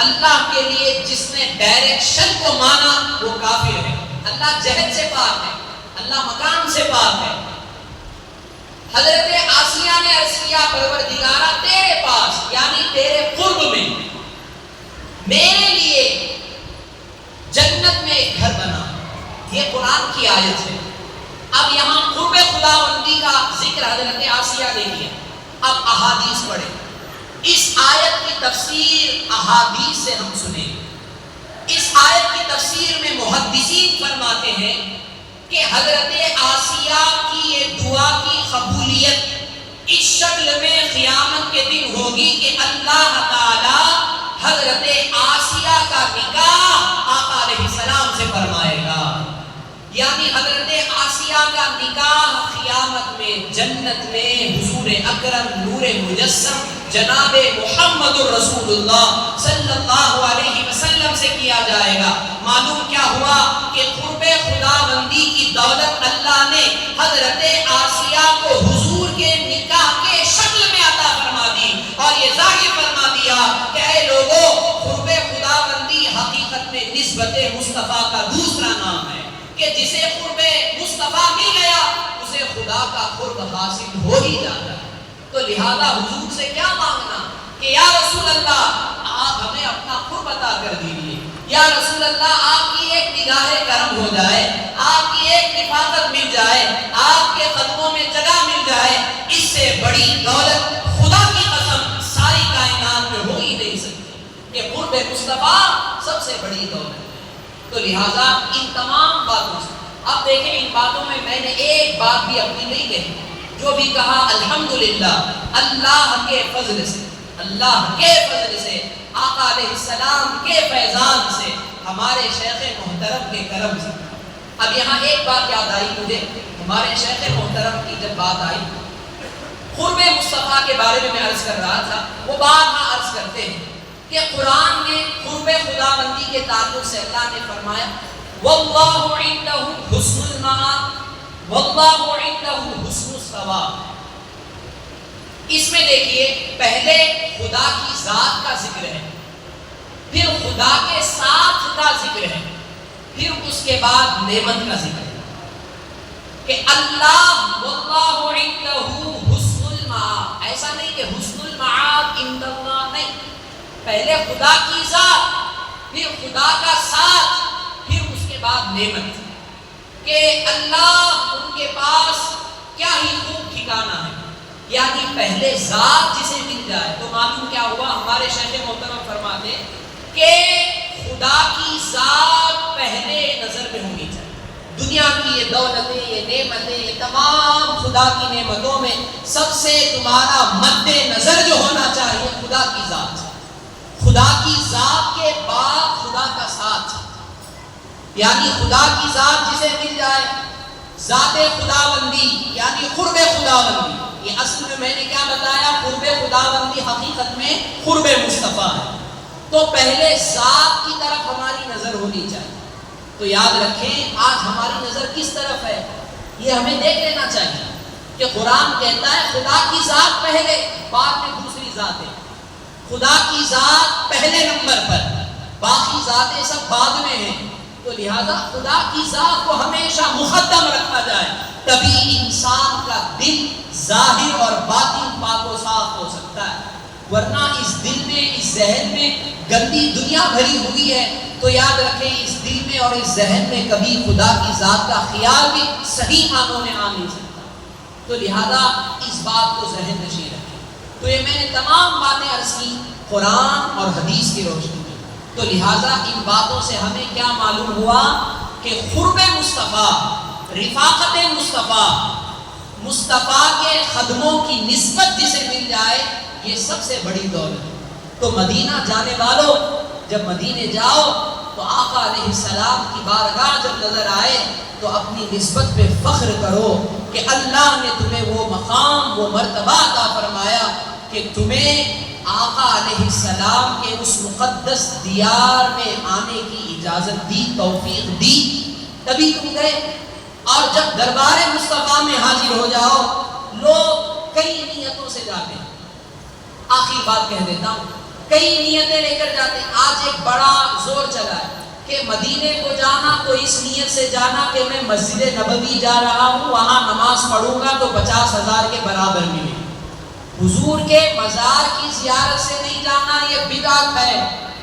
اللہ کے لیے جس نے ڈائریکشن کو مانا، وہ کافر ہے. اللہ جہد سے پاک ہے، اللہ مکان سے پاک ہے. حضرت آسیہ نے عرض کیا پروردگارا تیرے پاس یعنی تیرے قرب میں میرے لیے جنت میں ایک گھر بنا. یہ قرآن کی آیت ہے. اب یہاں قرب خداوندی کا ذکر حضرت آسیہ نے کیا. اب احادیث پڑھیں. اس آیت کی تفسیر احادیث سے ہم سنیں. اس آیت کی تفسیر میں محدثین فرماتے ہیں کہ حضرت آسیہ کی یہ دعا کی قبولیت اس شکل میں قیامت کے دن ہوگی کہ اللہ تعالی حضرت آسیہ کا نکاح آقا علیہ السلام سے فرمائے گا. یعنی حضرت آسیہ کا نکاح قیامت میں جنت میں حضور اکرم نور مجسم جناب محمد الرسول اللہ صلی اللہ علیہ وسلم سے کیا جائے گا. معلوم کیا ہوا کہ قرب خداوندی کی دولت اللہ نے حضرت آسیہ کو حضور کے نکاح کے شکل میں عطا فرما دی اور یہ ظاہر فرما دیا کہ اے لوگوں، قرب خداوندی حقیقت میں نسبت مصطفیٰ کا دوسرا نام ہے کہ جسے قرب مصطفیٰ مل گیا اسے خدا کا قرب حاصل ہو ہی جاتا ہے. تو لہذا حضور سے کیا مانگنا کہ یا رسول اللہ آپ ہمیں اپنا قرب عطا کر دیجیے، یا رسول اللہ آپ کی ایک نگاہ کرم ہو جائے، آپ کی ایک رفاقت مل جائے، آپ کے قدموں میں جگہ مل جائے. اس سے بڑی دولت خدا کی قسم ساری کائنات میں ہو ہی نہیں سکتی کہ قرب مصطفیٰ سب سے بڑی دولت ہے. تو لہٰذا ان تمام باتوں سے اب دیکھیں، ان باتوں میں نے ایک بات بھی اپنی نہیں کہی. جو بھی کہا الحمدللہ اللہ کے فضل سے، اللہ کے فضل سے، آقا علیہ السلام کے فیضان سے، ہمارے شیخ محترم کے کرم سے. اب یہاں ایک بات یاد آئی مجھے. ہمارے شیخ محترم کی جب بات آئی قرب مصطفیٰ کے بارے میں عرض کر رہا تھا، وہ بات ہاں عرض کرتے ہیں کہ قرآن میں قرب خداوندی کے تعلق سے اللہ نے فرمایا واللہ عنده حسن المآب واللہ عنده حسن الثواب. اس میں دیکھیے پہلے خدا کی ذات کا ذکر ہے، پھر خدا کے ساتھ کا ذکر ہے، پھر اس کے بعد نعمت کا ذکر ہے کہ اللہ واللہ عنده حسن المآب. ایسا نہیں کہ حسن المآب عند اللہ، نہیں. پہلے خدا کی ذات، پھر خدا کا ساتھ، پھر اس کے بعد نعمت کہ اللہ ان کے پاس کیا ہی خوب ٹھکانہ ہے. یعنی پہلے ذات جسے مل جائے تو معلوم کیا ہوا. ہمارے شیخ محترم فرماتے کہ خدا کی ذات پہلے نظر میں ہونی چاہیے. دنیا کی یہ دولتیں، یہ نعمتیں، یہ تمام خدا کی نعمتوں میں سب سے تمہارا مد نظر جو ہونا چاہیے خدا کی ذات. خدا کی ذات کے بعد خدا کا ساتھ، یعنی خدا کی ذات جسے مل جائے، ذات خداوندی یعنی قرب خداوندی. یہ اصل میں نے کیا بتایا، قرب خداوندی حقیقت میں قرب مصطفیٰ ہے. تو پہلے ذات کی طرف ہماری نظر ہونی چاہیے. تو یاد رکھیں آج ہماری نظر کس طرف ہے یہ ہمیں دیکھ لینا چاہیے کہ قرآن کہتا ہے خدا کی ذات پہلے، بعد میں دوسری ذاتیں. خدا کی ذات پہلے نمبر پر، باقی ذاتیں سب بعد میں ہیں. تو لہذا خدا کی ذات کو ہمیشہ مقدم رکھا جائے، تبھی انسان کا دل ظاہر اور باطن پاک و صاف ہو سکتا ہے. ورنہ اس دل میں، اس ذہن میں گندی دنیا بھری ہوئی ہے. تو یاد رکھیں اس دل میں اور اس ذہن میں کبھی خدا کی ذات کا خیال بھی صحیح معنوں میں آ نہیں سکتا. تو لہذا اس بات کو ذہن نشین رکھیں. تو یہ میں نے تمام باتیں عرض کی قرآن اور حدیث کی روشنی میں. تو لہٰذا ان باتوں سے ہمیں کیا معلوم ہوا کہ قرب مصطفیٰ، رفاقت مصطفیٰ، مصطفیٰ کے خدموں کی نسبت جسے مل جائے یہ سب سے بڑی دولت ہے. تو مدینہ جانے والوں جب مدینے جاؤ تو آقا علیہ السلام کی بارگاہ جب نظر آئے تو اپنی نسبت پہ فخر کرو کہ اللہ نے تمہیں وہ مقام وہ مرتبہ عطا فرمایا کہ تمہیں آقا علیہ السلام کے اس مقدس دیار میں آنے کی اجازت دی، توفیق دی، تبھی تم گئے۔ اور جب دربار مصطفیٰ میں حاضر ہو جاؤ، لوگ کئی نیتوں سے جاتے ہیں۔ آخری بات کہہ دیتا ہوں، کئی نیتیں لے کر جاتے ہیں۔ آج ایک بڑا زور چلا ہے کہ مدینے کو جانا تو اس نیت سے جانا کہ میں مسجد نبوی جا رہا ہوں، وہاں نماز پڑھوں گا تو 50,000 کے برابر ملے۔ حضور کے مزار کی زیارت سے نہیں جانا، یہ بدعت ہے۔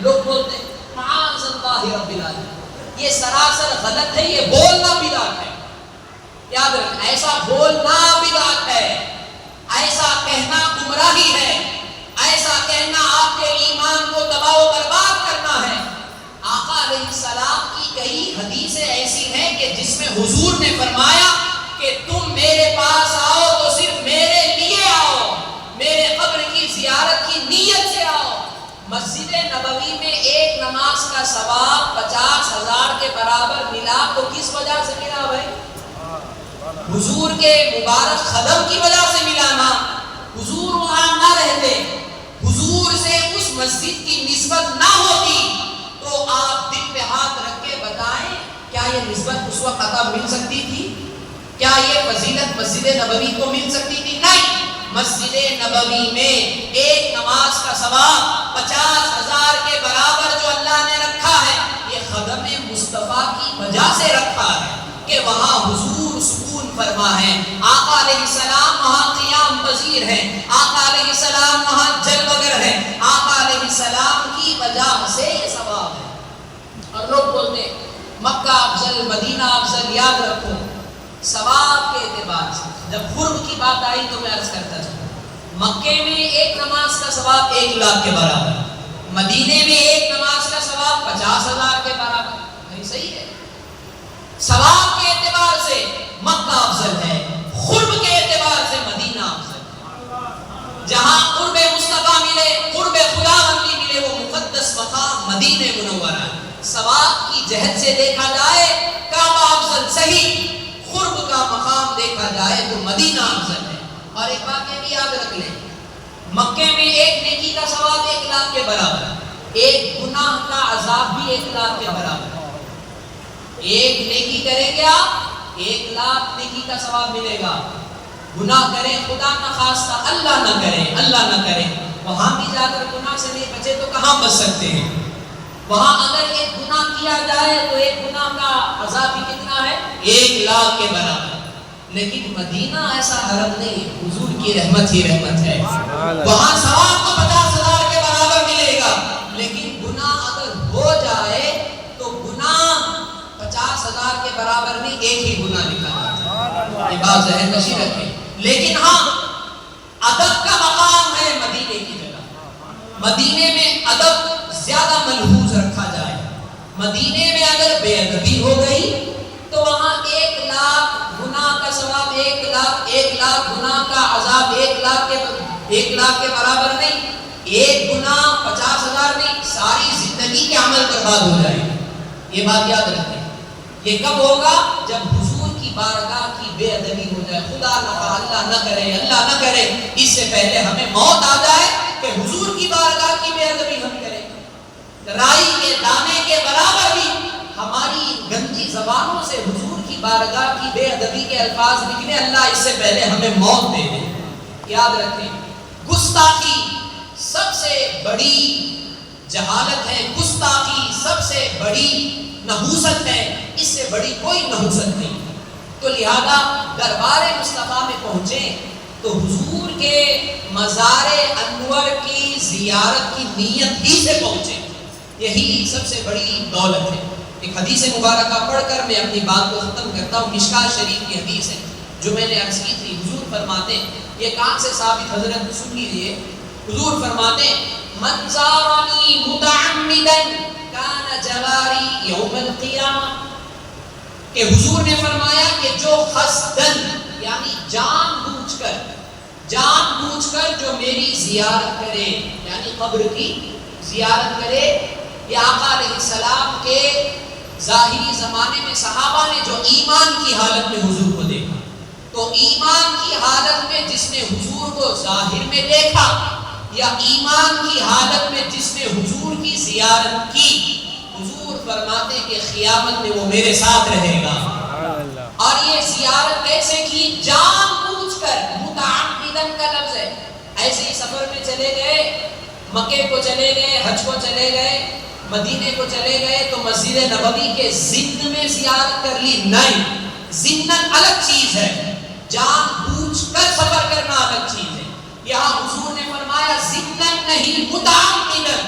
لوگ بولتے ہیں معاذ اللہ رب العالمین، یہ سراسر غلط ہے، یہ بولنا بدعت ہے۔ یاد رکھیں، ایسا بولنا بدعت ہے، ایسا کہنا گمراہی ہے، ایسا کہنا آپ کے ایمان کو تباہ و برباد کرنا ہے۔ آقا علیہ السلام کی کئی حدیثیں ایسی ہیں کہ جس میں حضور نے فرمایا کہ تم میرے پاس آؤ تو صرف میرے لیے آؤ، میرے قبر کی زیارت کی نیت سے آؤ۔ مسجد نبوی میں ایک نماز کا ثواب 50,000 کے برابر ملا تو کس وجہ سے ملا بھائی؟ حضور کے مبارک قدم کی وجہ سے ملا نا۔ حضور وہاں نہ رہتے، حضور سے اس مسجد کی نسبت نہ ہوتی تو آپ دل پہ ہاتھ رکھ کے بتائیں کیا یہ نسبت اس وقت عطا مل سکتی تھی؟ کیا یہ فضیلت مسجد نبوی کو مل سکتی تھی؟ نہیں۔ مسجد نبوی میں ایک نماز کا ثواب 50,000 کے برابر جو اللہ نے رکھا ہے، یہ خدم مصطفیٰ کی وجہ سے رکھا ہے کہ وہاں حضور سکون فرما ہے، آقا علیہ السلام وہاں قیام پذیر ہے، آقا علیہ السلام وہاں جلوگر ہے، آقا علیہ السلام کی وجہ سے یہ ثواب ہے۔ اور لوگ بولتے ہیں مکہ افضل، مدینہ افضل۔ یاد رکھو، ثواب کے اعتبار سے جب قرب کی بات آئی تو میں عرض کرتا چلوں، مکے میں ایک نماز کا ثواب 1,00,000 کے برابر، مدینے میں ایک نماز کا ثواب 50,000 کے برابر۔ نہیں صحیح ہے؟ ثواب کے اعتبار سے مکہ افضل ہے، قرب کے اعتبار سے مدینہ افضل ہے۔ جہاں قرب مصطفیٰ ملے، قرب خداوندی ملے، وہ مقدس مقام مدینہ منورہ ہے۔ ثواب کی جہت سے دیکھا جائے کعبہ افضل صحیح، قرب کا مقام دیکھا جائے تو مدینہ افضل ہے۔ اور ایک بات یہ بھی یاد رکھ لیں، مکے میں ایک نیکی کا ثواب 1,00,000 کے برابر، ایک گناہ کا عذاب بھی 1,00,000 کے برابر۔ ایک نیکی کریں گے آپ 1,00,000 نیکی کا ثواب ملے گا۔ گناہ کریں، خدا نہ خواستہ، اللہ نہ کرے، اللہ نہ کرے، وہاں بھی جا کر گناہ سے نہیں بچے تو کہاں بچ سکتے ہیں؟ وہاں اگر ایک گناہ کیا جائے تو ایک گناہ کا عذاب بھی کتنا ہے؟ 1,00,000 کے برابر۔ لیکن مدینہ ایسا حرم نہیں، حضور کی رحمت ہی رحمت ہے، وہاں ثواب تو 50,000 کے برابر ملے گا، لیکن گناہ اگر ہو جائے تو گناہ 50,000 کے برابر نہیں، ایک ہی گناہ لکھا جاتا ہے۔ یہ بات ذہن نشین رکھیں۔ لیکن ہاں ادب کا مقام ہے مدینے کی جگہ، مدینے میں ادب زیادہ ملحوظ رکھا جائے۔ مدینے میں اگر بے ادبی ہو گئی تو وہاں 1,00,000 گناہ کا ثواب، 1,00,000 گناہ کا عذاب 1,00,000 کے برابر نہیں، ایک گناہ 50,000 نہیں، ساری زندگی کے عمل برباد ہو جائے۔ یہ بات یاد رکھیں۔ یہ کب ہوگا؟ جب حضور کی بارگاہ کی بے ادبی ہو جائے۔ خدا نہ اللہ نہ کرے، اللہ نہ کرے، اس سے پہلے ہمیں موت آ جائے کہ حضور کی بارگاہ کی بے ادبی ہم کریں۔ رائی کے دانے کے برابر بھی ہماری گندی زبانوں سے حضور کی بارگاہ کی بے ادبی کے الفاظ نکلے، اللہ اس سے پہلے ہمیں موت دے دے۔ یاد رکھیں، گستاخی سب سے بڑی جہالت ہے، گستاخی سب سے بڑی نحوست ہے، اس سے بڑی کوئی نحوست نہیں۔ تو لہذا دربار مصطفیٰ میں پہنچے تو حضور کے مزار انور کی زیارت کی نیت ہی سے پہنچے، یہی سب سے بڑی دولت ہے۔ ایک حدیث مبارکہ پڑھ کر میں اپنی بات کو ختم کرتا ہوں۔ مشکات شریف کی حدیث ہے جو میں نے عرض کی تھی۔ حضور فرماتے ہیں، یہ کان سے ثابت، حضرت سن لیجیے، حضور فرماتے ہیں من زارنی متعمدا کان جواری یوم القیامہ، کہ حضور نے فرمایا کہ جو قصدن یعنی جان بوجھ کر جو میری زیارت کرے، یعنی قبر کی زیارت کرے کہ آقا علیہ السلام کے ظاہری زمانے میں صحابہ نے جو ایمان کی حالت میں حضور کو دیکھا، تو ایمان کی حالت میں جس نے حضور کو ظاہر میں دیکھا یا ایمان کی حالت میں جس نے حضور کی زیارت کی، حضور فرماتے کہ قیامت میں وہ میرے ساتھ رہے گا۔ اور یہ زیارت کیسے کی؟ جان بوجھ کر، متعمدن کا لفظ ہے۔ ایسے ہی سفر میں چلے گئے، مکے کو چلے گئے، حج کو چلے گئے، مدینے کو چلے گئے تو مسجد نبوی کے ضمن میں زیارت کر لی؟ نہیں، ضمن الگ چیز ہے، جان بوجھ کر سفر کرنا الگ چیز ہے۔ یہاں حضور نے فرمایا ضمن نہیں، متعمدن،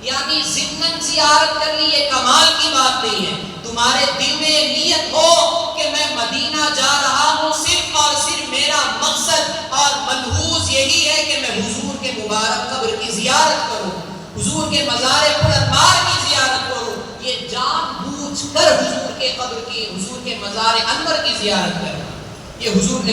یعنی ضمن زیارت کر لی، یہ کمال کی بات نہیں ہے۔ تمہارے دل میں یہ نیت ہو کہ میں مدینہ جا رہا ہوں صرف اور صرف میرا مقصد اور ملحوظ یہی ہے کہ میں حضور کے مبارک قبر کی زیارت کروں، حضور کے مزار پرانوار کی زیارت کروں، یہ جان بوجھ کر حضور کے قبر کی، حضور کے مزار انور کی زیارت کروں، یہ حضور نے